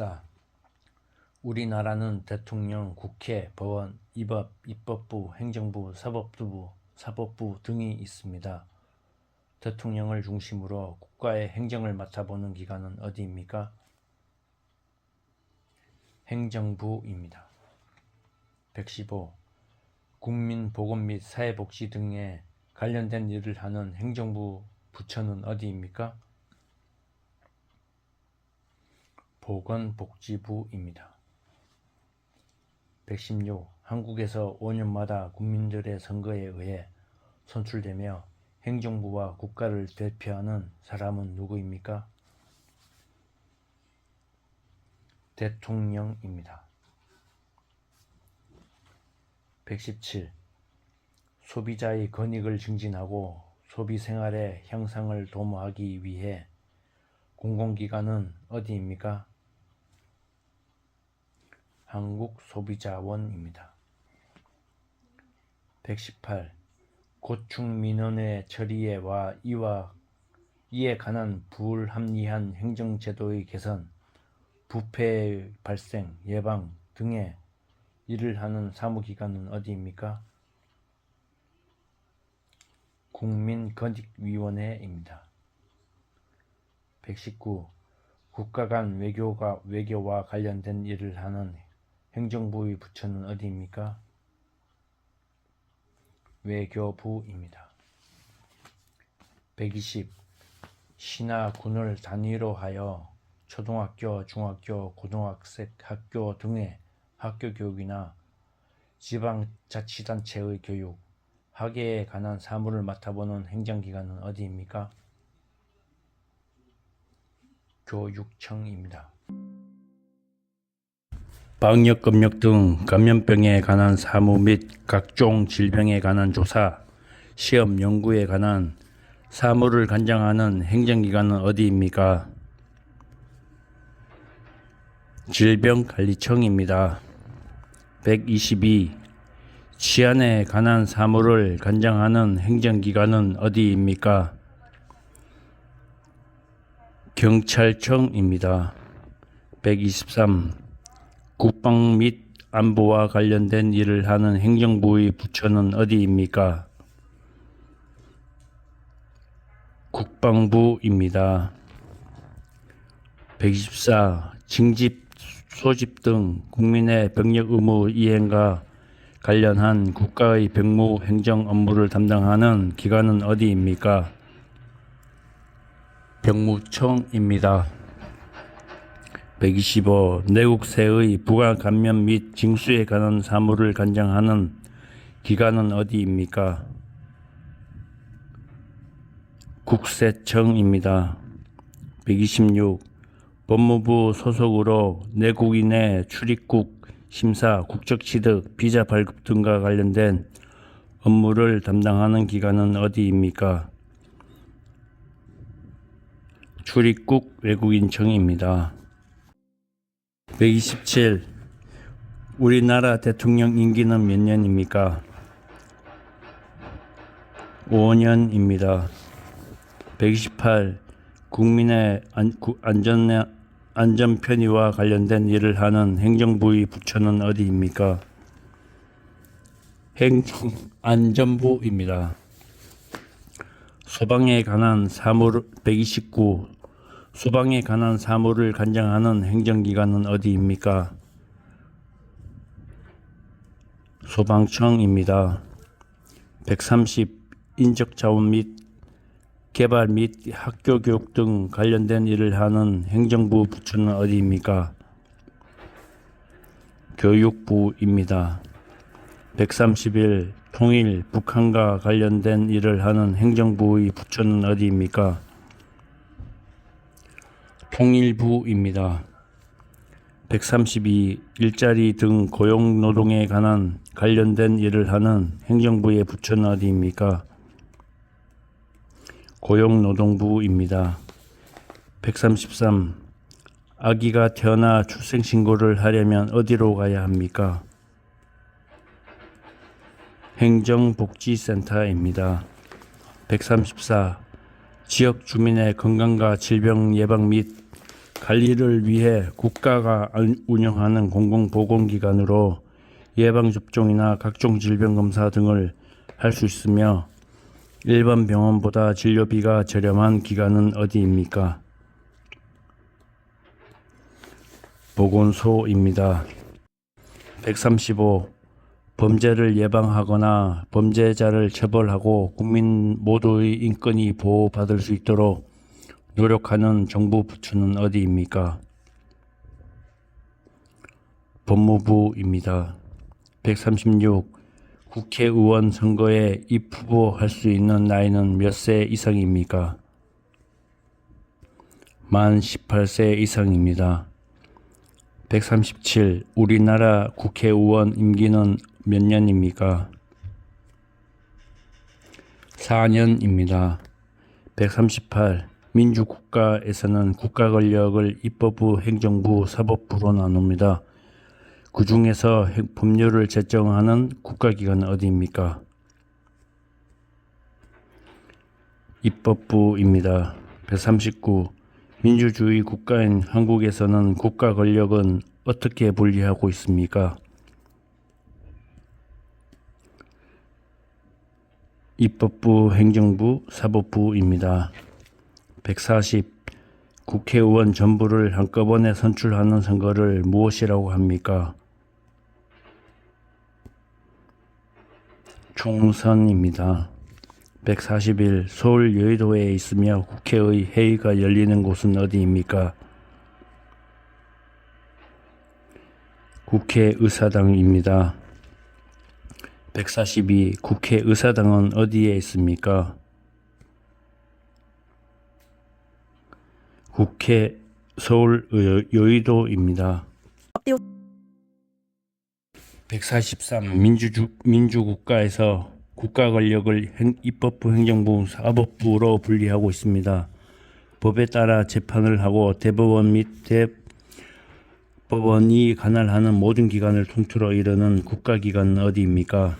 114. 우리나라는 대통령, 국회, 법원, 입법부, 행정부, 사법부 등이 있습니다. 대통령을 중심으로 국가의 행정을 맡아보는 기관은 어디입니까? 행정부입니다. 115. 국민보건 및 사회복지 등에 관련된 일을 하는 행정부 부처는 어디입니까? 보건복지부입니다. 116. 한국에서 5년마다 국민들의 선거에 의해 선출되며 행정부와 국가를 대표하는 사람은 누구입니까? 대통령입니다. 117. 소비자의 권익을 증진하고 소비생활의 향상을 도모하기 위해 공공기관은 어디입니까? 한국소비자원입니다. 118. 고충민원의 처리와 이에 관한 불합리한 행정제도의 개선, 부패의 발생, 예방 등의 일을 하는 사무기관은 어디입니까? 국민권익위원회입니다. 119. 국가 간 외교와 관련된 일을 하는 행정부의 부처는 어디입니까? 외교부입니다. 120. 시나 군을 단위로 하여 초등학교, 중학교, 고등학교 등의 학교 교육이나 지방자치단체의 교육, 학예에 관한 사무를 맡아보는 행정기관은 어디입니까? 교육청입니다. 방역검역 등 감염병에 관한 사무 및 각종 질병에 관한 조사, 시험 연구에 관한 사무를 관장하는 행정기관은 어디입니까? 질병관리청입니다. 122. 치안에 관한 사무를 관장하는 행정기관은 어디입니까? 경찰청입니다. 123. 국방 및 안보와 관련된 일을 하는 행정부의 부처는 어디입니까? 국방부입니다. 124. 징집, 소집 등 국민의 병력 의무 이행과 관련한 국가의 병무 행정 업무를 담당하는 기관은 어디입니까? 병무청입니다. 125. 내국세의 부가 감면 및 징수에 관한 사무를 관장하는 기관은 어디입니까? 국세청입니다. 126. 법무부 소속으로 내국인의 출입국 심사, 국적취득, 비자 발급 등과 관련된 업무를 담당하는 기관은 어디입니까? 출입국 외국인청입니다. 127. 우리나라 대통령 임기는 몇 년입니까? 5년입니다. 128. 국민의 안전 편의와 관련된 일을 하는 행정부의 부처는 어디입니까? 행정안전부입니다. 소방에 관한 사무를 129. 소방에 관한 사무를 관장하는 행정기관은 어디입니까? 소방청입니다. 130. 인적자원 및 개발 및 학교 교육 등 관련된 일을 하는 행정부 부처는 어디입니까? 교육부입니다. 131. 통일, 북한과 관련된 일을 하는 행정부의 부처는 어디입니까? 통일부입니다. 132. 일자리 등 고용노동에 관련된 일을 하는 행정부의 부처는 어디입니까? 고용노동부입니다. 133. 아기가 태어나 출생신고를 하려면 어디로 가야 합니까? 행정복지센터입니다. 134. 지역 주민의 건강과 질병 예방 및 관리를 위해 국가가 운영하는 공공보건기관으로 예방접종이나 각종 질병검사 등을 할 수 있으며 일반 병원보다 진료비가 저렴한 기관은 어디입니까? 보건소입니다. 135. 범죄를 예방하거나 범죄자를 처벌하고 국민 모두의 인권이 보호받을 수 있도록 노력하는 정부 부처는 어디입니까? 법무부입니다. 136. 국회의원 선거에 입후보할 수 있는 나이는 몇 세 이상입니까? 만 18세 이상입니다. 137. 우리나라 국회의원 임기는 몇 년입니까? 4년입니다. 138. 민주국가에서는 국가 권력을 입법부, 행정부, 사법부로 나눕니다. 그 중에서 법률을 제정하는 국가기관은 어디입니까? 입법부입니다. 139. 민주주의 국가인 한국에서는 국가 권력은 어떻게 분리하고 있습니까? 입법부, 행정부, 사법부입니다. 140. 국회의원 전부를 한꺼번에 선출하는 선거를 무엇이라고 합니까? 총선입니다. 141. 서울 여의도에 있으며 국회의 회의가 열리는 곳은 어디입니까? 국회의사당입니다. 142. 국회의사당은 어디에 있습니까? 국회 서울 여의도입니다. 143. 민주국가에서 국가 권력을 입법부, 행정부, 사법부로 분리하고 있습니다. 법에 따라 재판을 하고 대법원 및 대법원이 관할하는 모든 기관을 통틀어 이르는 국가기관은 어디입니까?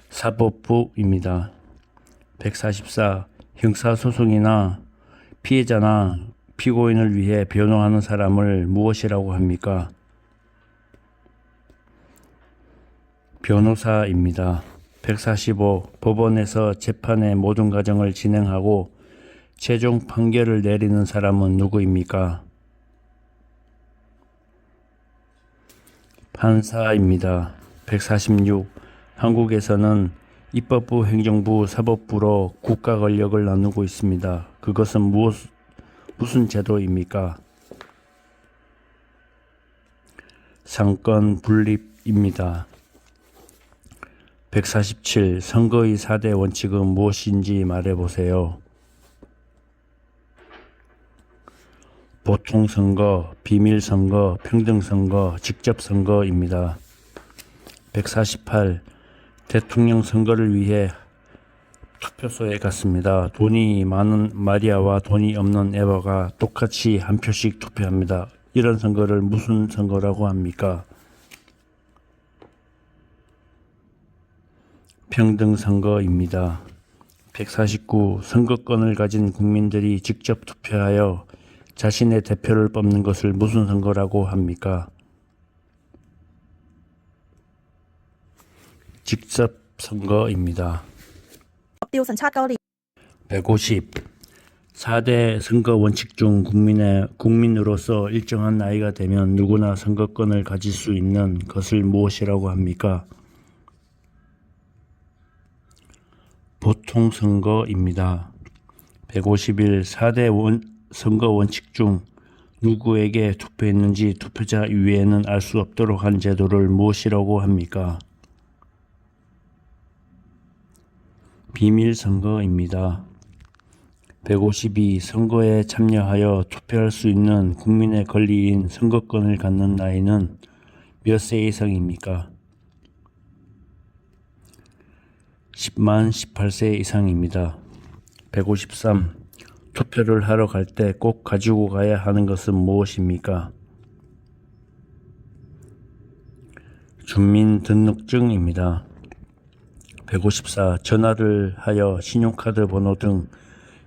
사법부입니다. 144. 형사소송이나 피해자나 피고인을 위해 변호하는 사람을 무엇이라고 합니까? 변호사입니다. 145. 법원에서 재판의 모든 과정을 진행하고 최종 판결을 내리는 사람은 누구입니까? 판사입니다. 146. 한국에서는 입법부, 행정부, 사법부로 국가 권력을 나누고 있습니다. 그것은 무슨 제도입니까? 상권 분립입니다. 147. 선거의 4대 원칙은 무엇인지 말해보세요. 보통선거, 비밀선거, 평등선거, 직접선거입니다. 148. 대통령 선거를 위해 투표소에 갔습니다. 돈이 많은 마리아와 돈이 없는 에바가 똑같이 한 표씩 투표합니다. 이런 선거를 무슨 선거라고 합니까? 평등선거입니다. 149. 선거권을 가진 국민들이 직접 투표하여 자신의 대표를 뽑는 것을 무슨 선거라고 합니까? 직접 선거입니다. 150. 4대 선거 원칙 중 국민으로서 일정한 나이가 되면 누구나 선거권을 가질 수 있는 것을 무엇이라고 합니까? 보통선거입니다. 151. 4대 선거 원칙 중 누구에게 투표했는지 투표자 이외에는 알 수 없도록 한 제도를 무엇이라고 합니까? 비밀선거입니다. 152. 선거에 참여하여 투표할 수 있는 국민의 권리인 선거권을 갖는 나이는 몇 세 이상입니까? 10만 18세 이상입니다. 153. 투표를 하러 갈 때 꼭 가지고 가야 하는 것은 무엇입니까? 주민등록증입니다. 154. 전화를 하여 신용카드 번호 등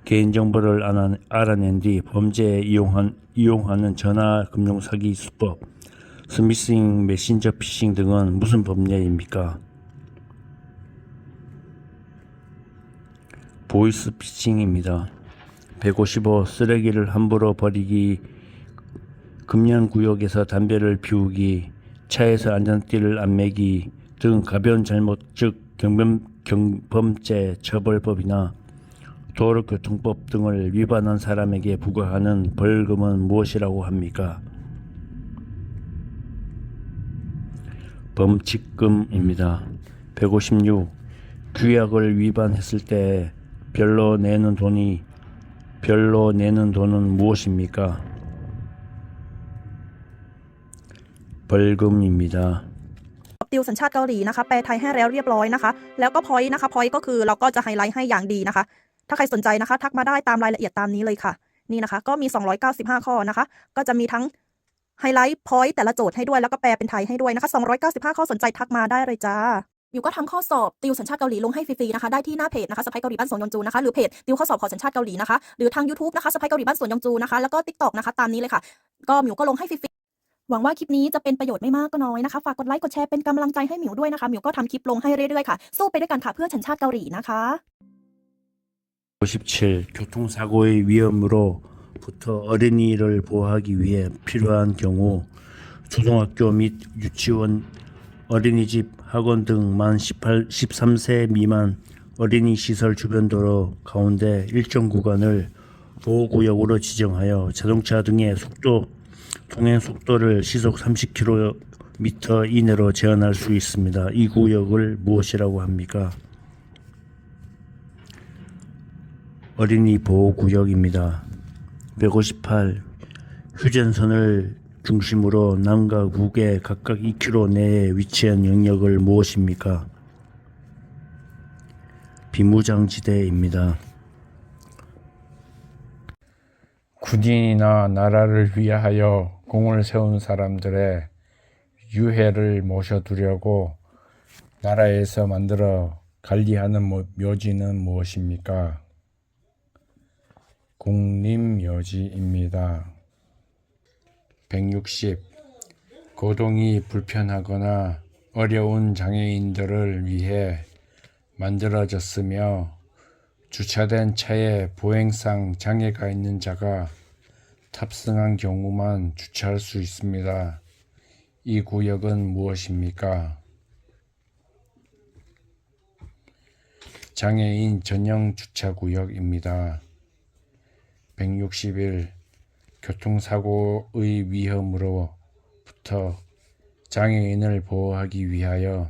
개인정보를 알아낸 뒤 범죄에 이용하는 전화금융사기 수법, 스미싱, 메신저 피싱 등은 무슨 범죄입니까? 보이스 피싱입니다. 155. 쓰레기를 함부로 버리기, 금연구역에서 담배를 피우기, 차에서 안전띠를 안 매기 등 가벼운 잘못 즉 경범죄 처벌법이나 도로교통법 등을 위반한 사람에게 부과하는 벌금은 무엇이라고 합니까? 범칙금입니다. 156. 규약을 위반했을 때 별로 내는 돈은 무엇입니까? 벌금입니다. ติวสัญชาติเกาหลีนะคะแปลไทยให้แล้วเรียบร้อยนะคะแล้วก็ point นะคะ point ก็คือเราก็จะไฮไลท์ให้อย่างดีนะคะถ้าใครสนใจนะคะทักมาได้ตามรายละเอียดตามนี้เลยค่ะนี่นะคะก็มี295ข้อนะคะก็จะมีทั้งไฮไลท์ point แต่ละโจทย์ให้ด้วยแล้วก็แปลเป็นไทยให้ด้วยนะคะ295ข้อสนใจทักมาได้เลยจ้ามิวก็ทำข้อสอบติวสัญชาติเกาหลีลงให้ฟรีๆนะคะได้ที่หน้าเพจนะคะสไปเกาหลีบ้านสวนยองจูนะคะหรือเพจติวข้อสอบขอสัญชาติเกาหลีนะคะหรือทาง YouTube นะคะสไปเกาหลีบ้านสวนยองจูนะคะแล้วก็ TikTok นะคะตามนี้เลยค่ะก็มิวก็ลงให้ฟรีๆหวังว่าคลิปนี้จะเป็นประโยชน์ไม่มากก็น้อยนะคะฝากกดไลค์กดแชร์เป็นกำลังใจให้หมิวด้วยนะคะหมิวก็ทำคลิปลงให้เรื่อยๆค่ะสู้ไปด้วยกันค่ะเพื่อสัญชาติเกาหลีนะคะ 57. 교통사고의 위험으로부터 어린이를 보호하기 위해 필요한 경우 초등학교 및 유치원, 어린이집, 학원 등 만 13세 미만 어린이시설 주변 도로 가운데 일정 구간을 보호구역으로 지정하여 자동차 등의 통행 속도를 시속 30km 이내로 제한할 수 있습니다. 이 구역을 무엇이라고 합니까? 어린이 보호구역입니다. 158. 휴전선을 중심으로 남과 북에 각각 2km 내에 위치한 영역을 무엇입니까? 비무장지대입니다. 군인이나 나라를 위하여 공을 세운 사람들의 유해를 모셔두려고 나라에서 만들어 관리하는 묘지는 무엇입니까? 국립묘지입니다. 160. 거동이 불편하거나 어려운 장애인들을 위해 만들어졌으며 주차된 차에 보행상 장애가 있는 자가 탑승한 경우만 주차할 수 있습니다. 이 구역은 무엇입니까? 장애인 전용 주차구역입니다. 161. 교통사고의 위험으로부터 장애인을 보호하기 위하여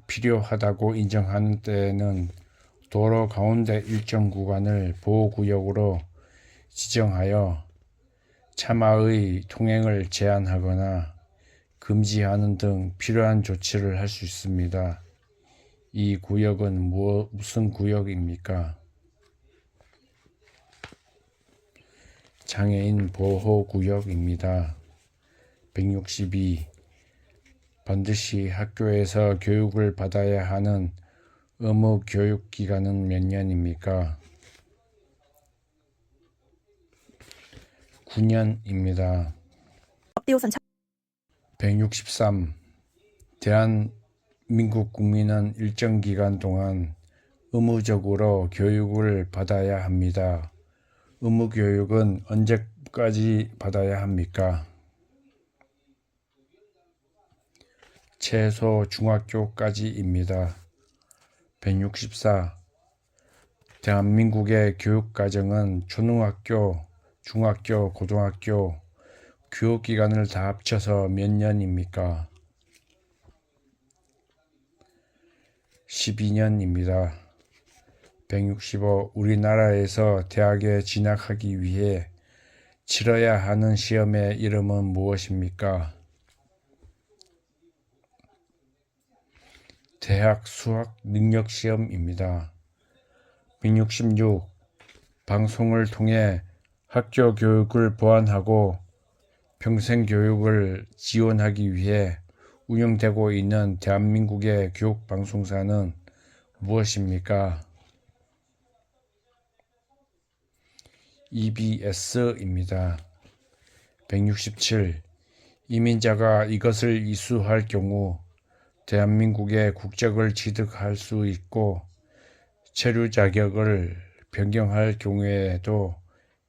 필요하다고 인정하는 때에는 도로 가운데 일정 구간을 보호구역으로 지정하여 차마의 통행을 제한하거나 금지하는 등 필요한 조치를 할 수 있습니다. 이 구역은 무슨 구역입니까? 장애인 보호구역입니다. 162. 반드시 학교에서 교육을 받아야 하는 의무 교육기간은 몇 년입니까? 9년입니다. 163. 대한민국 국민은 일정 기간 동안 의무적으로 교육을 받아야 합니다. 의무 교육은 언제까지 받아야 합니까? 최소 중학교까지입니다. 164. 대한민국의 교육과정은 초등학교, 중학교, 고등학교 교육기간을 다 합쳐서 몇 년입니까? 12년입니다. 165. 우리나라에서 대학에 진학하기 위해 치러야 하는 시험의 이름은 무엇입니까? 대학 수학 능력 시험입니다. 166. 방송을 통해 학교 교육을 보완하고 평생 교육을 지원하기 위해 운영되고 있는 대한민국의 교육방송사는 무엇입니까? EBS입니다. 167. 이민자가 이것을 이수할 경우 대한민국의 국적을 취득할 수 있고 체류 자격을 변경할 경우에도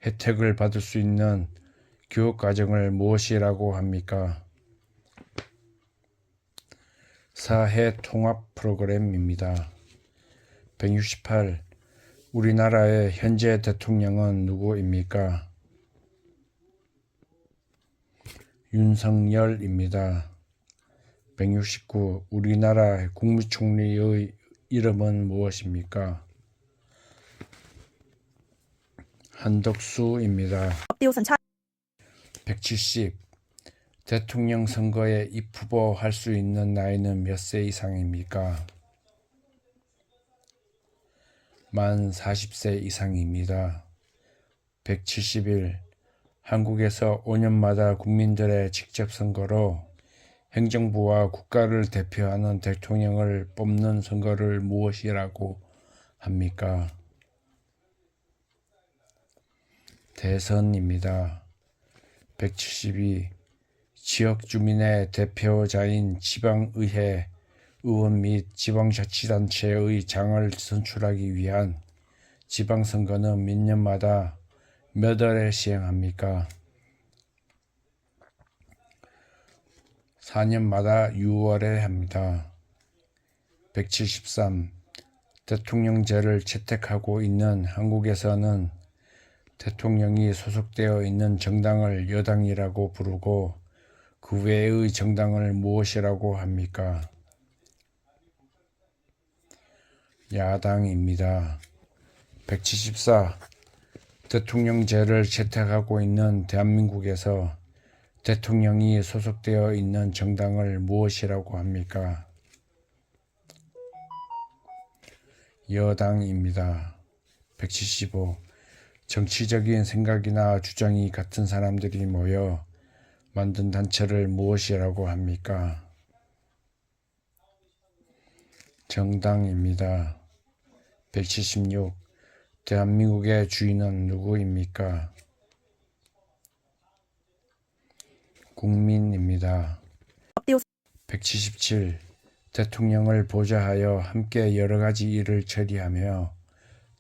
혜택을 받을 수 있는 교육과정을 무엇이라고 합니까? 사회 통합 프로그램입니다. 168. 우리나라의 현재 대통령은 누구입니까? 윤석열입니다. 169. 우리나라 국무총리의 이름은 무엇입니까? 한덕수입니다. ติวสัญชาติ 170. 대통령 선거에 입후보 할 수 있는 나이는 몇 세 이상입니까? 만 40세 이상입니다. 171. 한국에서 5년마다 국민들의 직접 선거로 행정부와 국가를 대표하는 대통령을 뽑는 선거를 무엇이라고 합니까? 대선입니다. 172. 지역 주민의 대표자인 지방의회 의원 및 지방자치단체의 장을 선출하기 위한 지방선거는 몇 년마다 몇 월에 시행합니까? 4년마다 6월에 합니다. 173. 대통령제를 채택하고 있는 한국에서는 대통령이 소속되어 있는 정당을 여당이라고 부르고 그 외의 정당을 무엇이라고 합니까? 야당입니다. 174. 대통령제를 채택하고 있는 대한민국에서 대통령이 소속되어 있는 정당을 무엇이라고 합니까? 여당입니다. 175. 정치적인 생각이나 주장이 같은 사람들이 모여 만든 단체를 무엇이라고 합니까? 정당입니다. 176. 대한민국의 주인은 누구입니까? 국민입니다. ติว 177. 대통령을 보좌하여 함께 여러 가지 일을 처리하며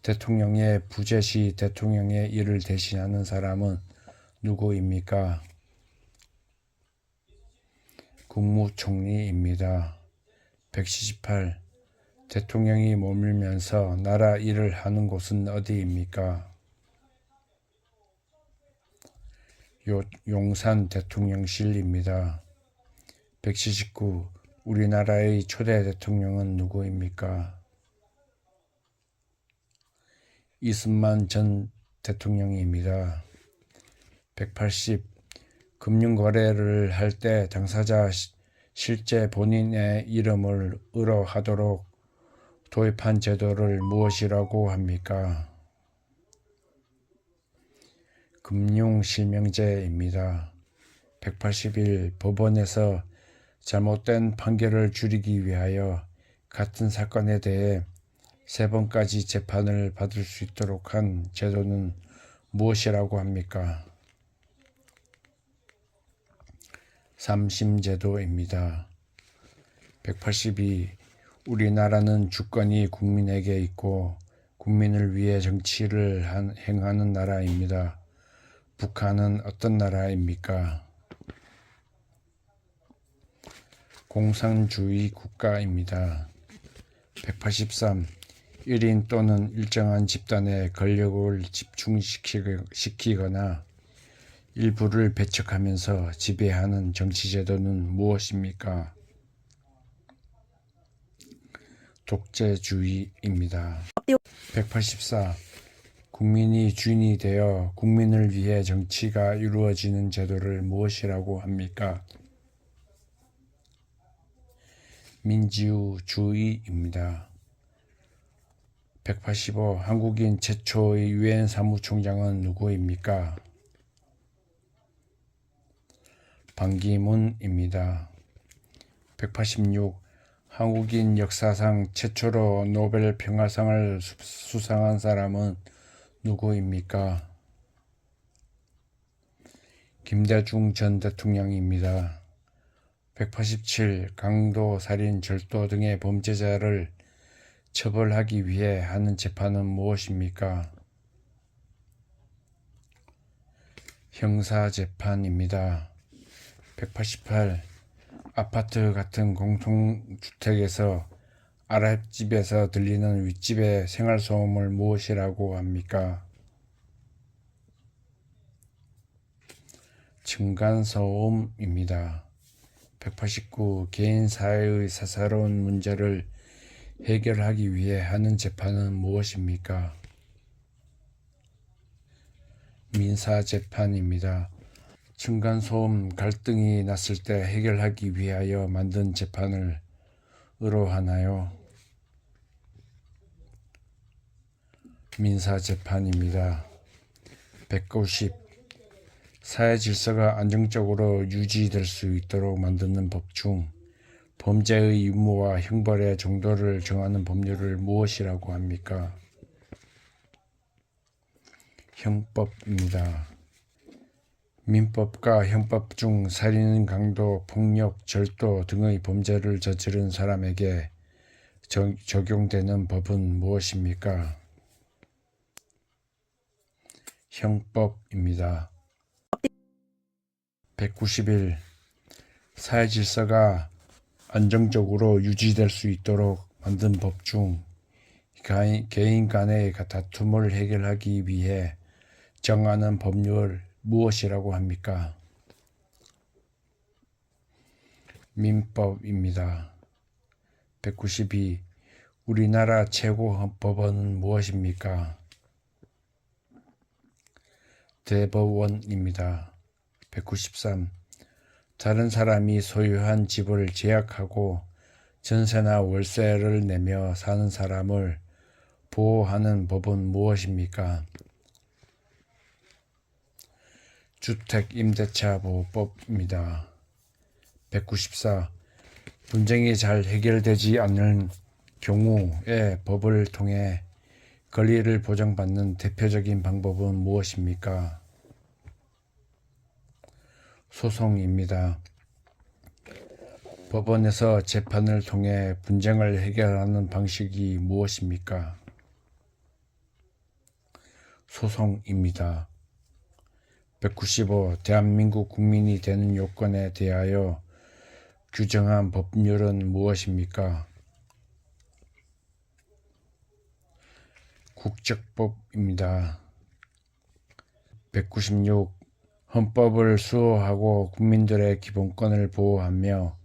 대통령의 부재 시 대통령의 일을 대신하는 사람은 누구입니까? 국무총리입니다. 178. 대통령이 머물면서 나라 일을 하는 곳은 어디입니까? 용산 대통령실입니다. 179. 우리나라의 초대 대통령은 누구입니까? 이승만 전 대통령입니다. 180. 금융거래를 할 때 당사자 실제 본인의 이름을 의뢰하도록 도입한 제도를 무엇이라고 합니까? 금융실명제입니다. 181. 법원에서 잘못된 판결을 줄이기 위하여 같은 사건에 대해 3번까지 재판을 받을 수 있도록 한 제도는 무엇이라고 합니까? 삼심제도입니다. 182. 우리나라는 주권이 국민에게 있고 국민을 위해 정치를 행하는 나라입니다. 북한은 어떤 나라입니까? 공산주의 국가입니다. 183. 1인 또는 일정한 집단의 권력을 집중시키거나 일부를 배척하면서 지배하는 정치제도는 무엇입니까? 독재주의입니다. 184. 국민이 주인이 되어 국민을 위해 정치가 이루어지는 제도를 무엇이라고 합니까? 민주주의입니다. 185. 한국인 최초의 유엔 사무총장은 누구입니까? 반기문입니다. 186. 한국인 역사상 최초로 노벨 평화상을 수상한 사람은 누구입니까? 김대중 전 대통령입니다. 187. 강도, 살인, 절도 등의 범죄자를 처벌하기 위해 하는 재판은 무엇입니까? 형사재판입니다. 188. 아파트 같은 공동주택에서 아랫집에서 들리는 윗집의 생활소음을 무엇이라고 합니까? 층간소음입니다. 189. 개인 사회의 사사로운 문제를 해결하기 위해 하는 재판은 무엇입니까? 민사재판입니다. 층간소음 갈등이 났을 때 해결하기 위하여 만든 재판을 의로하나요? 민사재판입니다. 190. 사회 질서가 안정적으로 유지될 수 있도록 만드는 법 중 범죄의 유무와 형벌의 정도를 정하는 법률을 무엇이라고 합니까? 형법입니다. 민법과 형법 중 살인, 강도, 폭력, 절도 등의 범죄를 저지른 사람에게 적용되는 법은 무엇입니까? 형법입니다. 191. 사회 질서가 안정적으로 유지될 수 있도록 만든 법 중 개인 간의 다툼을 해결하기 위해 정하는 법률 무엇이라고 합니까? 민법입니다. 192. 우리나라 최고 법원은 무엇입니까? 대법원입니다. 193. 다른 사람이 소유한 집을 제약하고 전세나 월세를 내며 사는 사람을 보호하는 법은 무엇입니까? 주택임대차보호법입니다. 194. 분쟁이 잘 해결되지 않는 경우에 법을 통해 권리를 보장받는 대표적인 방법은 무엇입니까? 소송입니다. 법원에서 재판을 통해 분쟁을 해결하는 방식이 무엇입니까? 소송입니다. 195. 대한민국 국민이 되는 요건에 대하여 규정한 법률은 무엇입니까? 국적법입니다. 196. 헌법을 수호하고 국민들의 기본권을 보호하며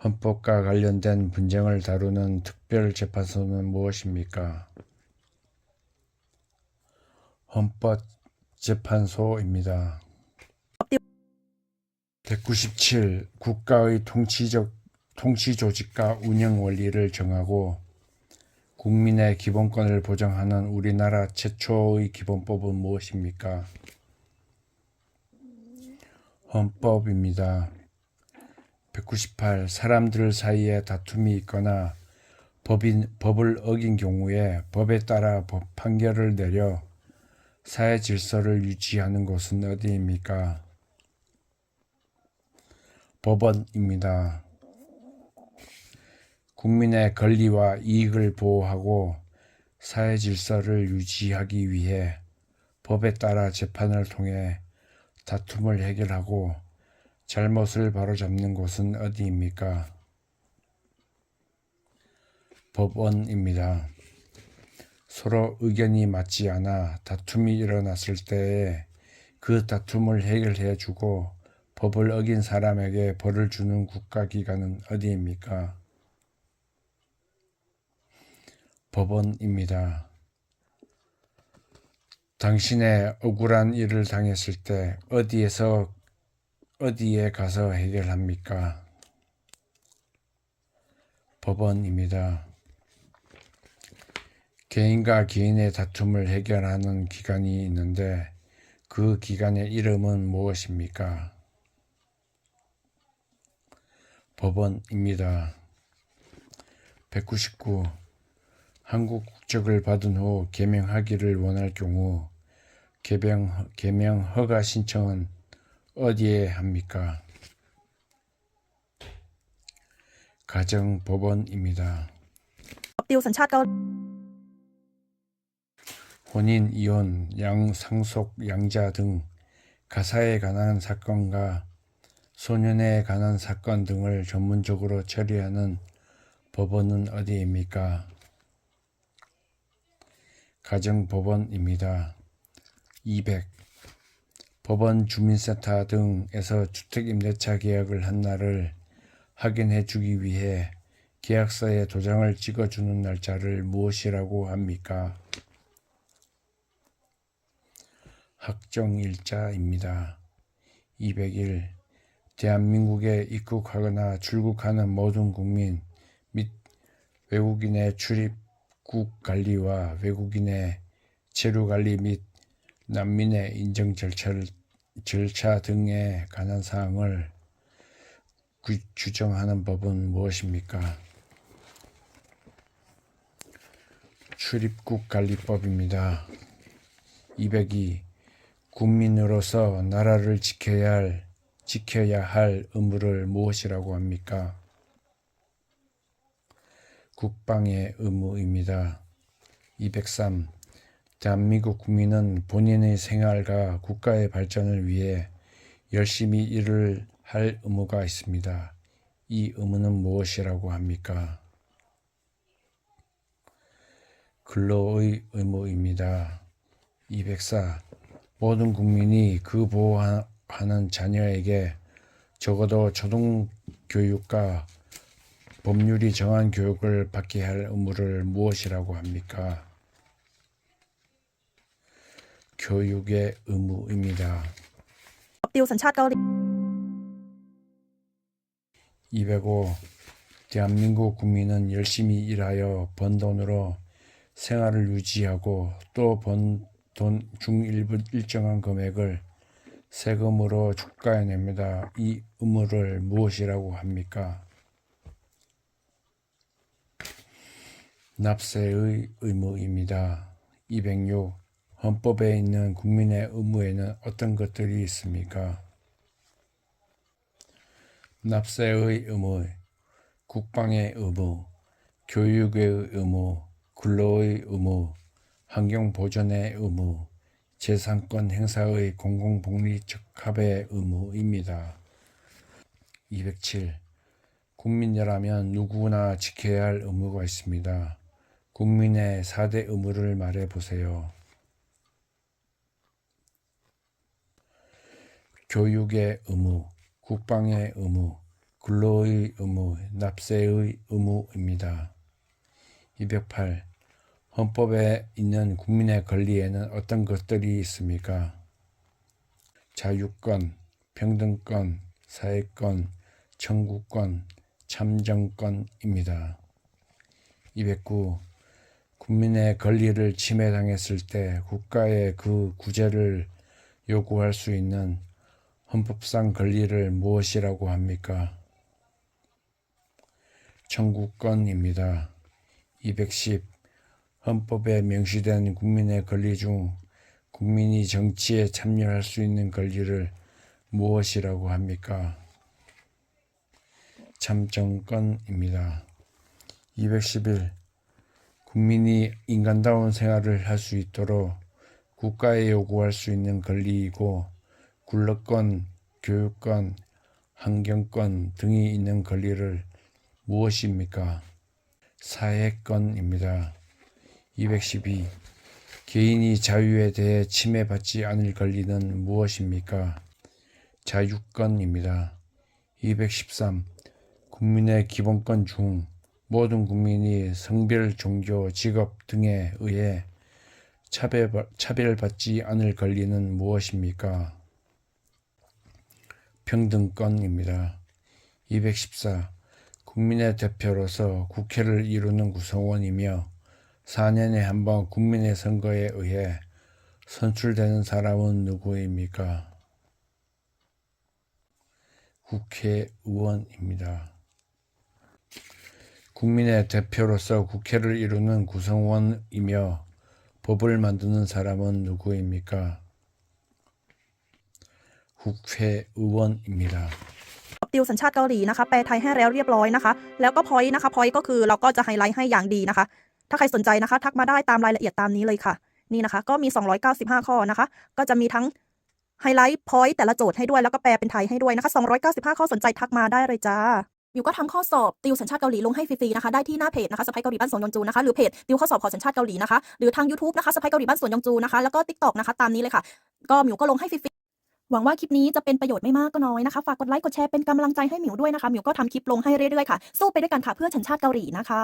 헌법과 관련된 분쟁을 다루는 특별재판소는 무엇입니까? 헌법재판소입니다. 197. 국가의 통치조직과 운영 원리를 정하고 국민의 기본권을 보장하는 우리나라 최초의 기본법은 무엇입니까? 헌법입니다. 198. 사람들 사이에 다툼이 있거나 법을 어긴 경우에 법에 따라 판결을 내려 사회 질서를 유지하는 곳은 어디입니까? 법원입니다. 국민의 권리와 이익을 보호하고 사회 질서를 유지하기 위해 법에 따라 재판을 통해 다툼을 해결하고 잘못을 바로잡는 곳은 어디입니까? 법원입니다. 서로 의견이 맞지 않아 다툼이 일어났을 때에 그 다툼을 해결해 주고 법을 어긴 사람에게 벌을 주는 국가기관은 어디입니까? 법원입니다. 당신의 억울한 일을 당했을 때 어디에 가서 해결합니까? 법원입니다. 개인과 개인의 다툼을 해결하는 기관이 있는데 그 기관의 이름은 무엇입니까? 법원입니다. 199. 한국 국적을 받은 후 개명하기를 원할 경우 개명 허가 신청은 어디에 합니까? 가정법원입니다. ติวสัญชาติเกาหลี 혼인, 이혼, 양상속, 양자 등 가사에 관한 사건과 소년에 관한 사건 등을 전문적으로 처리하는 법원은 어디입니까? 가정법원입니다. 200. 법원 주민센터 등에서 주택임대차 계약을 한 날을 확인해 주기 위해 계약서에 도장을 찍어주는 날짜를 무엇이라고 합니까? 확정일자입니다. 201. 대한민국에 입국하거나 출국하는 모든 국민 및 외국인의 출입국 관리와 외국인의 체류 관리 및 난민의 인정 절차 등에 관한 사항을 규정하는 법은 무엇입니까? 출입국관리법입니다. 202. 국민으로서 나라를 지켜야 할 의무를 무엇이라고 합니까? 국방의 의무입니다. 203. 대한민국 국민은 본인의 생활과 국가의 발전을 위해 열심히 일을 할 의무가 있습니다. 이 의무는 무엇이라고 합니까? 근로의 의무입니다. 204. 모든 국민이 그 보호하는 자녀에게 적어도 초등교육과 법률이 정한 교육을 받게 할 의무를 무엇이라고 합니까? 교육의 의무입니다. ติวสัญชาติเกาหลี 205. 대한민국 국민은 열심히 일하여 번 돈으로 생활을 유지하고 또 번 돈 중 일정한 금액을 세금으로 국가에 냅니다. 이 의무를 무엇이라고 합니까? 납세의 의무입니다. 206. 헌법에 있는 국민의 의무에는 어떤 것들이 있습니까? 납세의 의무, 국방의 의무, 교육의 의무, 근로의 의무, 환경보존의 의무, 재산권 행사의 공공복리적 합의 의무입니다. 207. 국민이라면 누구나 지켜야 할 의무가 있습니다. 국민의 4대 의무를 말해 보세요. 교육의 의무, 국방의 의무, 근로의 의무, 납세의 의무입니다. 208. 헌법에 있는 국민의 권리에는 어떤 것들이 있습니까? 자유권, 평등권, 사회권, 청구권, 참정권입니다. 209. 국민의 권리를 침해당했을 때 국가에 그 구제를 요구할 수 있는 헌법상 권리를 무엇이라고 합니까? 청구권입니다. 210. 헌법에 명시된 국민의 권리 중 국민이 정치에 참여할 수 있는 권리를 무엇이라고 합니까? 참정권입니다. 211. 국민이 인간다운 생활을 할 수 있도록 국가에 요구할 수 있는 권리이고 근로권, 교육권, 환경권 등이 있는 권리를 무엇입니까? 사회권입니다. 212. 개인이 자유에 대해 침해받지 않을 권리는 무엇입니까? 자유권입니다. 213. 국민의 기본권 중 모든 국민이 성별, 종교, 직업 등에 의해 차별받지 않을 권리는 무엇입니까? 평등권입니다. 214. 국민의 대표로서 국회를 이루는 구성원이며 4년에 한 번 국민의 선거에 의해 선출되는 사람은 누구입니까? 국회의원입니다. 국민의 대표로서 국회를 이루는 구성원이며 법을 만드는 사람은 누구입니까? 국회의원입니다. ติวสัญชาติเกาหลีนะคะแปลไทยให้แล้วเรียบร้อยนะคะแล้วก็ point นะคะ point ก็คือเราก็จะไฮไลท์ให้อย่างดีนะคะถ้าใครสนใจนะคะทักมาได้ตามรายละเอียดตามนี้เลยค่ะนี่นะคะก็มี295ข้อนะคะก็จะมีทั้งไฮไลท์ point แต่ละโจทย์ให้ด้วยแล้วก็แปลเป็นไทยให้ด้วยนะคะ295ข้อสนใจทักมาได้เลยจ้ามิวก็ทำข้อสอบติวสัญชาติเกาหลีลงให้ฟรีๆนะคะได้ที่หน้าเพจนะคะสไปเกาหลีบ้านสวนยองจูนะคะหรือเพจติวข้อสอบขอสัญชาติเกาหลีนะคะหรือทาง YouTube นะคะสไปเกาหลีบ้านสวนยองจูนะคะแล้วก็ TikTok นะคะตามนี้เลยค่ะก็มิวก็ลงให้ฟรีๆหวังว่าคลิปนี้จะเป็นประโยชน์ไม่มากก็น้อยนะคะฝากกดไลค์กดแชร์เป็นกำลังใจให้มิวด้วยนะคะมิวก็ทำคลิปลงให้เรื่อยๆค่ะสู้ไปด้วยกันค่ะเพื่อสัญชาติเกาหลีนะคะ